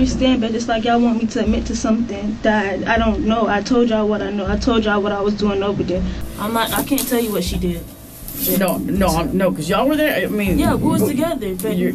understand, but it's like y'all want me to admit to something that I don't know. I told y'all what I know. I told y'all what I was doing over there. I can't tell you what she did. No, because y'all were there. I mean, yeah, we was together. But you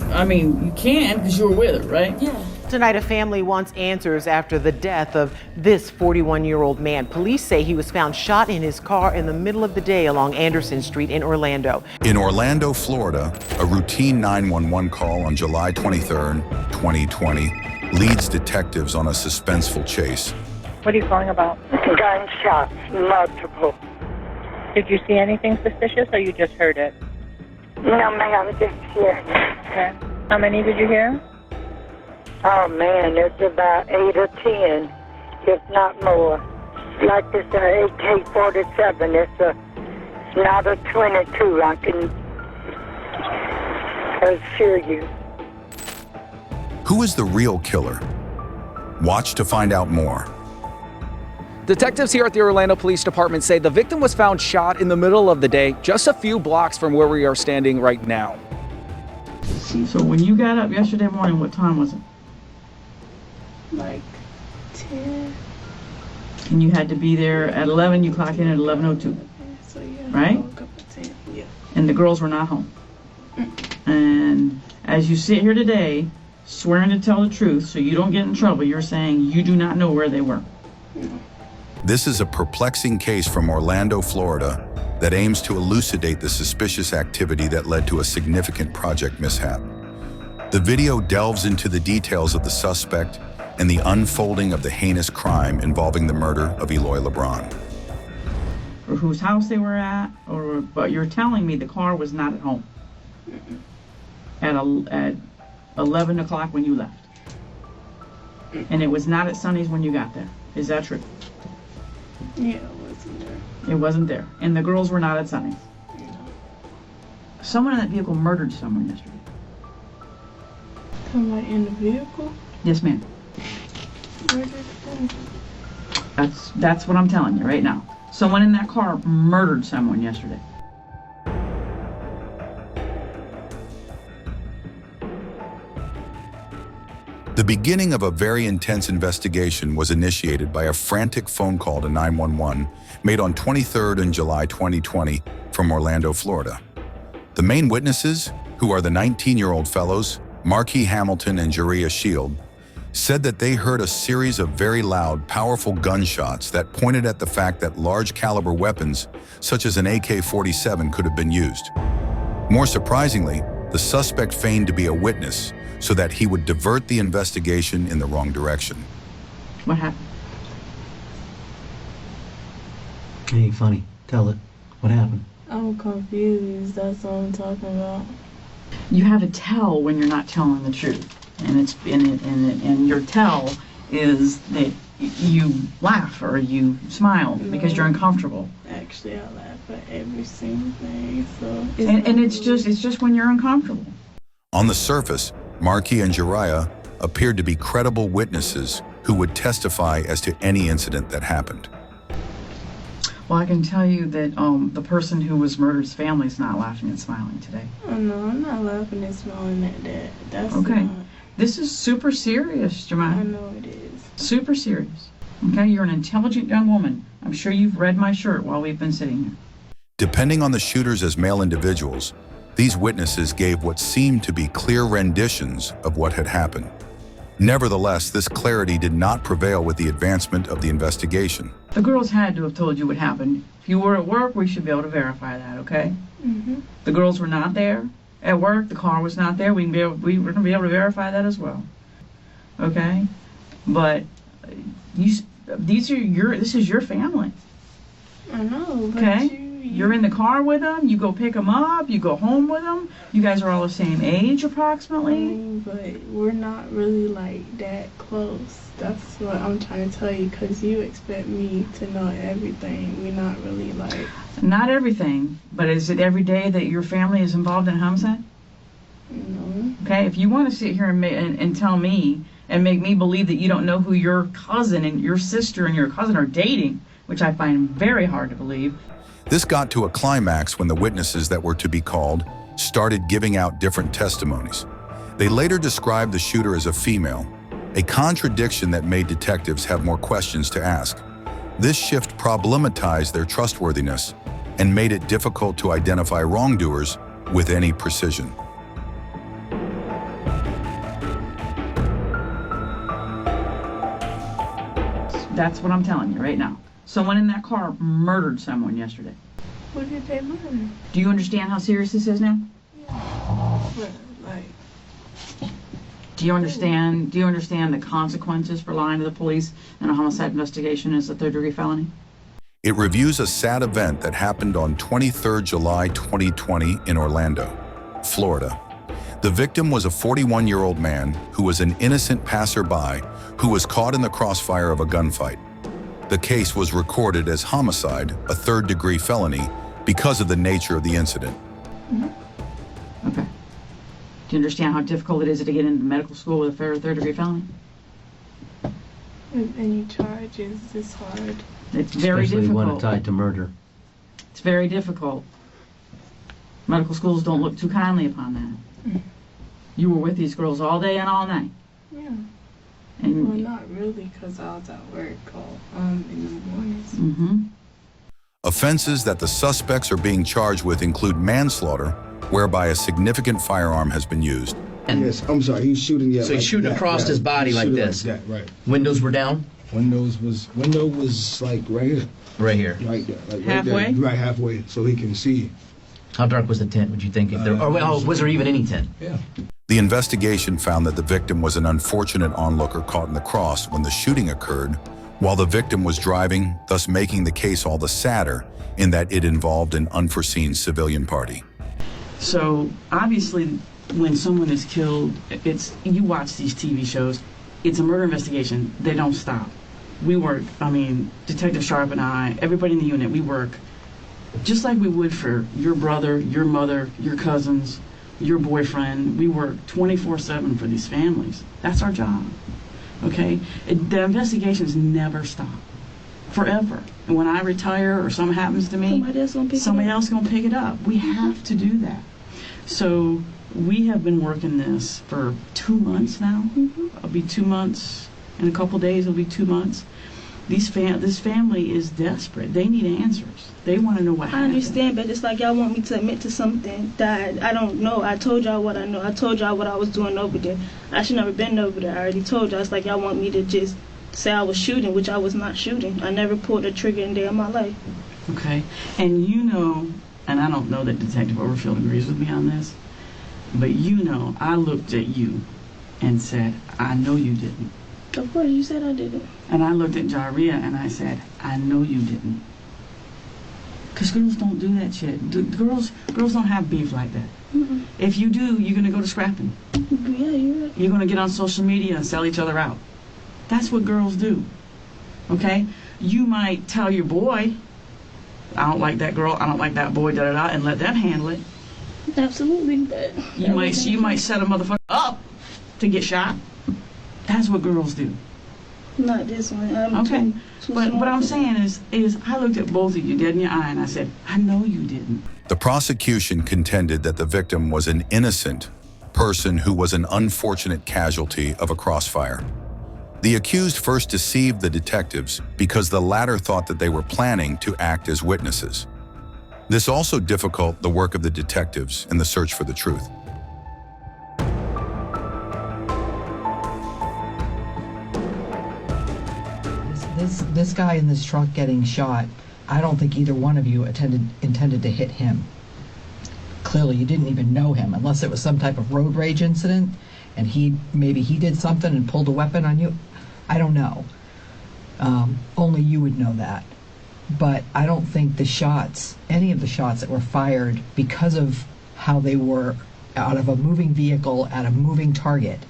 can because you were with her, right? Yeah. Tonight, a family wants answers after the death of this 41-year-old man. Police say he was found shot in his car in the middle of the day along Anderson Street in Orlando. In Orlando, Florida, a routine 911 call on July 23rd, 2020, leads detectives on a suspenseful chase. What are you calling about? Gunshots, multiple. Did you see anything suspicious or you just heard it? No, ma'am, just here. Okay. How many did you hear? Oh, man, it's about 8 or 10, if not more. Like it's an AK-47. It's not a 22, I can assure you. Who is the real killer? Watch to find out more. Detectives here at the Orlando Police Department say the victim was found shot in the middle of the day, just a few blocks from where we are standing right now. So when you got up yesterday morning, what time was it? Like 10. And you had to be there at 11. You clocked in at 11:02. So yeah, right? I woke up at 10. Yeah. And the girls were not home. And as you sit here today, swearing to tell the truth so you don't get in trouble, you're saying you do not know where they were. This is a perplexing case from Orlando, Florida, that aims to elucidate the suspicious activity that led to a significant project mishap. The video delves into the details of the suspect and the unfolding of the heinous crime involving the murder of Eloy LeBron. Or whose house they were at, but you're telling me the car was not at home at 11 o'clock when you left. And it was not at Sonny's when you got there. Is that true? Yeah, it wasn't there. It wasn't there. And the girls were not at Sonny's. No. Someone in that vehicle murdered someone yesterday. Somebody in the vehicle? Yes, ma'am. Where did it go? That's what I'm telling you right now. Someone in that car murdered someone yesterday. The beginning of a very intense investigation was initiated by a frantic phone call to 911 made on 23rd and July 2020 from Orlando, Florida. The main witnesses, who are the 19-year-old fellows, Marquis Hamilton and Jeria Shield, said that they heard a series of very loud, powerful gunshots that pointed at the fact that large caliber weapons, such as an AK-47, could have been used. More surprisingly, the suspect feigned to be a witness so that he would divert the investigation in the wrong direction. What happened? Hey, funny. Tell it. What happened? I'm confused. That's what I'm talking about. You have a tell when you're not telling the truth, and your tell is that you laugh or you smile because you're uncomfortable. Actually, I laugh at every single thing. So it's just when you're uncomfortable. On the surface, Marquis and Jeria appeared to be credible witnesses who would testify as to any incident that happened. Well, I can tell you that the person who was murdered's family is not laughing and smiling today. Oh no, I'm not laughing and smiling at that. That's okay. Not... This is super serious, Jemima. I know it is. Super serious. Okay, you're an intelligent young woman. I'm sure you've read my shirt while we've been sitting here. Depending on the shooters as male individuals, these witnesses gave what seemed to be clear renditions of what had happened. Nevertheless, this clarity did not prevail with the advancement of the investigation. The girls had to have told you what happened. If you were at work, we should be able to verify that, okay? Mm-hmm. The girls were not there at work. The car was not there. We're going to be able to verify that as well, okay? But this is your family. I know, but okay? You're in the car with them. You go pick them up. You go home with them. You guys are all the same age, approximately. But we're not really like that close. That's what I'm trying to tell you. Cause you expect me to know everything. We're not really like. Not everything, but is it every day that your family is involved in homicide? No. Okay. If you want to sit here and tell me and make me believe that you don't know who your cousin and your sister and your cousin are dating, which I find very hard to believe. This got to a climax when the witnesses that were to be called started giving out different testimonies. They later described the shooter as a female, a contradiction that made detectives have more questions to ask. This shift problematized their trustworthiness and made it difficult to identify wrongdoers with any precision. That's what I'm telling you right now. Someone in that car murdered someone yesterday. Who did they murder? Do you understand how serious this is now? What, like, Do you understand the consequences for lying to the police in a homicide investigation as a third-degree felony? It reviews a sad event that happened on 23rd July 2020 in Orlando, Florida. The victim was a 41-year-old man who was an innocent passerby who was caught in the crossfire of a gunfight. The case was recorded as homicide, a third-degree felony, because of the nature of the incident. Okay. Do you understand how difficult it is to get into medical school with a third-degree felony? and any charges is hard. It's very Especially difficult. one tied to murder. It's very difficult. Medical schools don't look too kindly upon that. You were with these girls all day and all night. Yeah. And Well, not really, because I was at work in the mornings. mm-hmm. Offenses that the suspects are being charged with include manslaughter, whereby a significant firearm has been used. Yes, I'm sorry, he's shooting, yeah. So he's shooting across his body He's like shooting this. that, right. Windows were down? Window was like right here. Right here. Right there. Like Halfway? Right there, right halfway, so he can see. How dark was the tent, would you think? If there, was there even any tent? Yeah. The investigation found that the victim was an unfortunate onlooker caught in the cross when the shooting occurred, while the victim was driving, thus making the case all the sadder in that it involved an unforeseen civilian party. So obviously, when someone is killed, you watch these TV shows. It's a murder investigation. They don't stop. We work. I mean, Detective Sharp and I, everybody in the unit, we work just like we would for your brother, your mother, your cousins, your boyfriend. We work 24/7 for these families. That's our job. Okay? The investigations never stop. Forever. And when I retire or something happens to me, somebody else is going to pick it up. We have to do that. So we have been working this for 2 months now. It'll be 2 months. In a couple days, it'll be 2 months. This family is desperate. They need answers. They want to know what happened. I understand, but it's like y'all want me to admit to something that I don't know. I told y'all what I know. I told y'all what I was doing over there. I should never been over there. I already told y'all. It's like y'all want me to just say I was shooting, which I was not shooting. I never pulled a trigger in a day of my life. Okay. And you know, and I don't know that Detective Overfield agrees with me on this, but you know, I looked at you and said, I know you didn't. Of course, you said I didn't. And I looked at Jaria and I said, I know you didn't. Because girls don't do that shit. Girls don't have beef like that. Mm-mm. If you do, you're going to go to scrapping. Yeah, you're right. You're going to get on social media and sell each other out. That's what girls do. Okay? You might tell your boy, I don't like that girl, I don't like that boy, da-da-da, and let them handle it. Absolutely, but You might set a motherfucker up to get shot. That's what girls do. not this one. Okay. Too But small what I'm for that. saying is I looked at both of you dead in your eye and I said, I know you didn't. The prosecution contended that the victim was an innocent person who was an unfortunate casualty of a crossfire. The accused first deceived the detectives because the latter thought that they were planning to act as witnesses. This also difficult the work of the detectives in the search for the truth. This guy in this truck getting shot, I don't think either one of you intended to hit him. Clearly, you didn't even know him, unless it was some type of road rage incident, and maybe he did something and pulled a weapon on you. I don't know. Only you would know that. But I don't think any of the shots that were fired, because of how they were out of a moving vehicle at a moving target,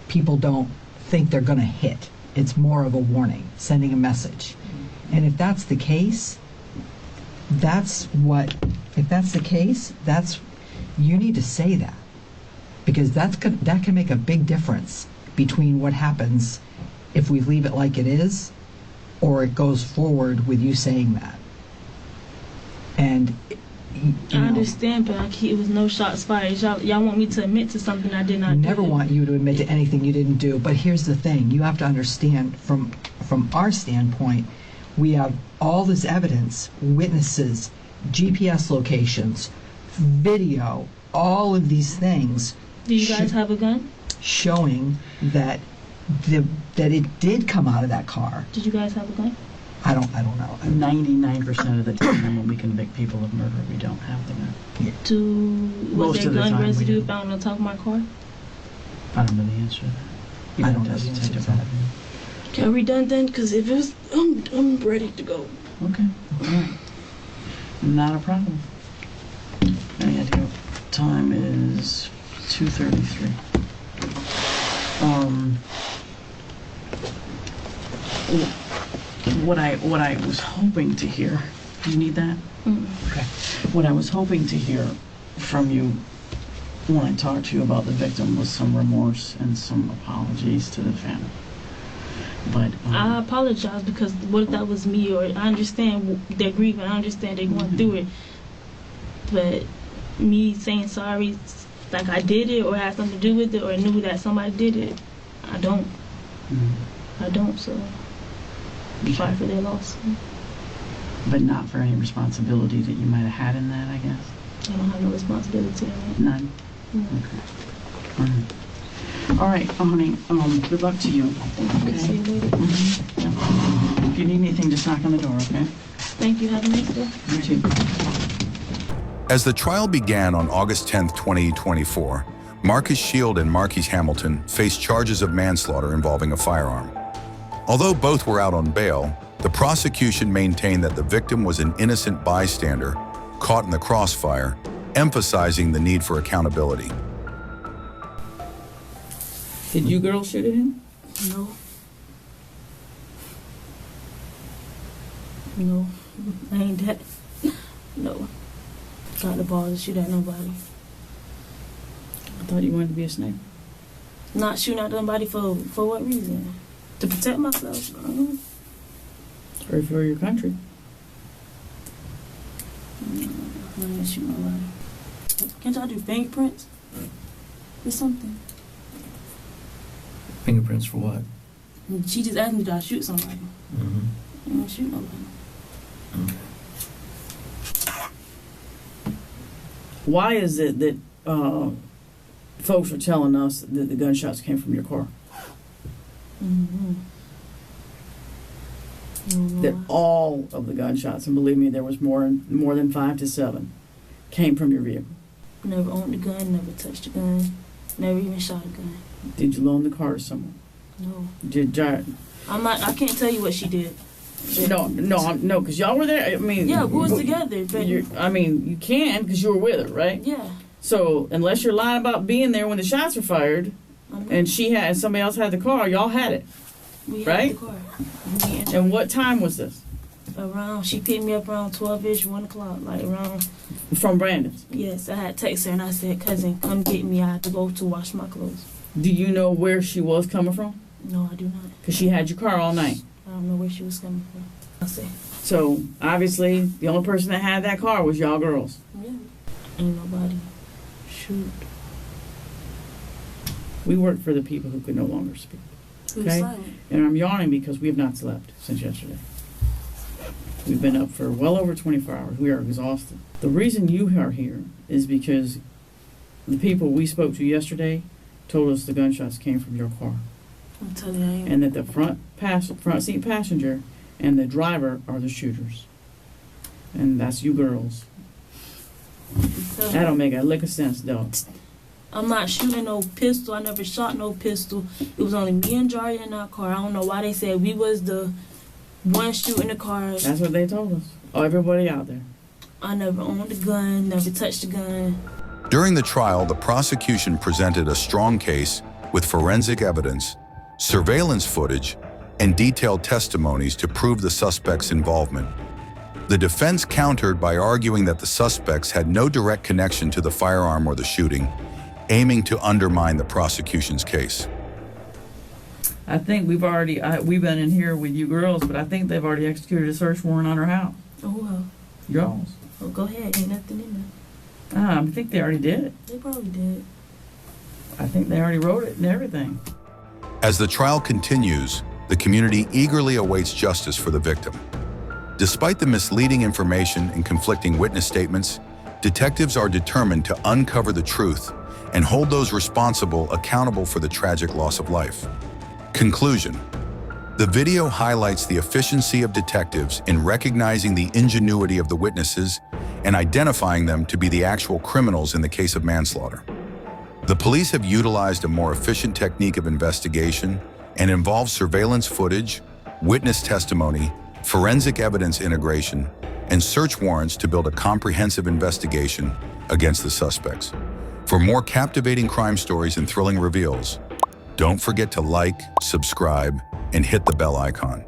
people don't think they're going to hit. It's more of a warning, sending a message. And if that's the case, you need to say that. Because that can make a big difference between what happens if we leave it like it is, or it goes forward with you saying that. And I understand, but it was no shots fired. Y'all want me to admit to something I did not do. Never want you to admit to anything you didn't do. But here's the thing: you have to understand, from our standpoint, we have all this evidence, witnesses, GPS locations, video, all of these things. Do you guys have a gun? Showing that it did come out of that car. Did you guys have a gun? I don't know. 99% of the time when we convict people of murder, we don't have the gun. Was there gun residue found on top of my car? I don't know the answer to that. I don't know the answer to that. Are we done then? Because if it was, I'm ready to go. Okay. All right. Not a problem. Any idea what time is 2:33. What I was hoping to hear. Do you need that? Okay. What I was hoping to hear from you when I talked to you about the victim was some remorse and some apologies to the family. But I apologize, because what if that was me? Or I understand they're grieving. I understand they're going through it. But me saying sorry, like I did it or had something to do with it or knew that somebody did it, I don't. I don't. So I'm sorry for their loss. But not for any responsibility that you might have had in that, I guess. I don't have no responsibility in it. None. No. Okay. All right, honey. Good luck to you. Okay. See you later. Yeah. If you need anything, just knock on the door, okay? Thank you. Have a nice day. You too. As the trial began on August 10, 2024, Marcus Shield and Marquise Hamilton faced charges of manslaughter involving a firearm. Although both were out on bail, the prosecution maintained that the victim was an innocent bystander caught in the crossfire, emphasizing the need for accountability. Did you girls shoot at him? No. No. I ain't that. No. Got the ball to shoot at nobody. I thought you wanted to be a sniper. Not shooting at somebody for what reason? To protect myself. I don't know. Or for your country. I ain't shoot nobody. Can't y'all do fingerprints? Or something? Fingerprints for what? She just asked me, did I shoot somebody? I didn't shoot nobody. Okay. Why is it that folks are telling us that the gunshots came from your car? That all of the gunshots, and believe me, there was more than 5 to 7, came from your vehicle. Never owned a gun, never touched a gun, never even shot a gun. Did you loan the car to someone? No. I can't tell you what she did. No, because y'all were there. I mean, yeah, we was together. But you can because you were with her, right? Yeah. So unless you're lying about being there when the shots were fired, and somebody else had the car, y'all had it, we right? had the car. And what time was this? She picked me up around 12-ish, 1 o'clock, like around. From Brandon's? Yes, I had texted her and I said, cousin, come get me. I had to go to wash my clothes. Do you know where she was coming from? No, I do not. Because she had your car all night. I don't know where she was coming from. I say. So obviously, the only person that had that car was y'all girls. Yeah. Ain't nobody. Shoot. We work for the people who could no longer speak. Okay? And I'm yawning because we have not slept since yesterday. We've been up for well over 24 hours. We are exhausted. The reason you are here is because the people we spoke to yesterday told us the gunshots came from your car. I'm telling you. And that the front seat passenger and the driver are the shooters. And that's you girls. That don't make a lick of sense, though. I'm not shooting no pistol. I never shot no pistol. It was only me and Jari in our car. I don't know why they said we was the one shooting the car. That's what they told us. Oh, everybody out there. I never owned a gun, never touched a gun. During the trial, the prosecution presented a strong case with forensic evidence, surveillance footage, and detailed testimonies to prove the suspect's involvement. The defense countered by arguing that the suspects had no direct connection to the firearm or the shooting, aiming to undermine the prosecution's case. I think we've been in here with you girls, but I think they've already executed a search warrant on her house. Oh, well. Y'all's. Oh, go ahead. Ain't nothing in there. I think they already did it. They probably did. I think they already wrote it and everything. As the trial continues, the community eagerly awaits justice for the victim. Despite the misleading information and conflicting witness statements, detectives are determined to uncover the truth and hold those responsible accountable for the tragic loss of life. Conclusion. The video highlights the efficiency of detectives in recognizing the ingenuity of the witnesses and identifying them to be the actual criminals in the case of manslaughter. The police have utilized a more efficient technique of investigation and involves surveillance footage, witness testimony, forensic evidence integration, and search warrants to build a comprehensive investigation against the suspects. For more captivating crime stories and thrilling reveals, don't forget to like, subscribe, and hit the bell icon.